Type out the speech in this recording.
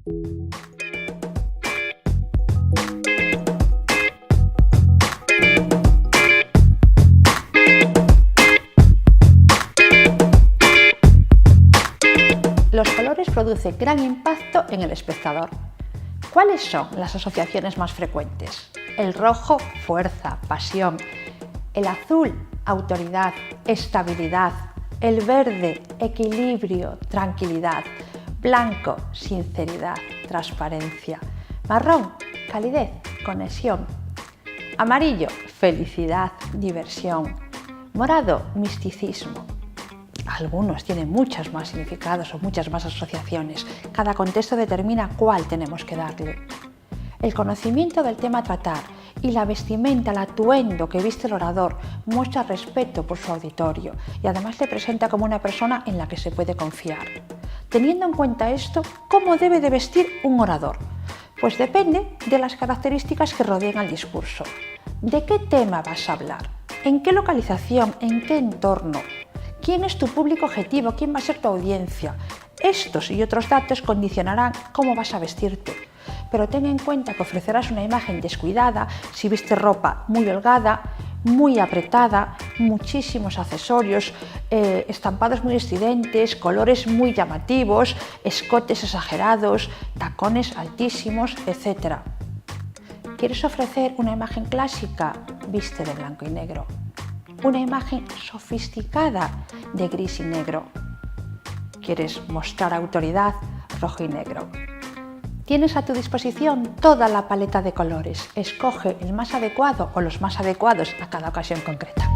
Los colores producen gran impacto en el espectador. ¿Cuáles son las asociaciones más frecuentes? El rojo, fuerza, pasión. El azul, autoridad, estabilidad. El verde, equilibrio, tranquilidad. Blanco, sinceridad, transparencia. Marrón, calidez, conexión. Amarillo, felicidad, diversión. Morado, misticismo. Algunos tienen muchos más significados o muchas más asociaciones. Cada contexto determina cuál tenemos que darle. El conocimiento del tema a tratar y la vestimenta, el atuendo que viste el orador muestra respeto por su auditorio y además le presenta como una persona en la que se puede confiar. Teniendo en cuenta esto, ¿cómo debe de vestir un orador? Pues depende de las características que rodeen al discurso. ¿De qué tema vas a hablar? ¿En qué localización? ¿En qué entorno? ¿Quién es tu público objetivo? ¿Quién va a ser tu audiencia? Estos y otros datos condicionarán cómo vas a vestirte. Pero ten en cuenta que ofrecerás una imagen descuidada si vistes ropa muy holgada, muy apretada, muchísimos accesorios, estampados muy estridentes, colores muy llamativos, escotes exagerados, tacones altísimos, etc. ¿Quieres ofrecer una imagen clásica? Viste de blanco y negro. Una imagen sofisticada de gris y negro. ¿Quieres mostrar autoridad? Rojo y negro. Tienes a tu disposición toda la paleta de colores. Escoge el más adecuado o los más adecuados a cada ocasión concreta.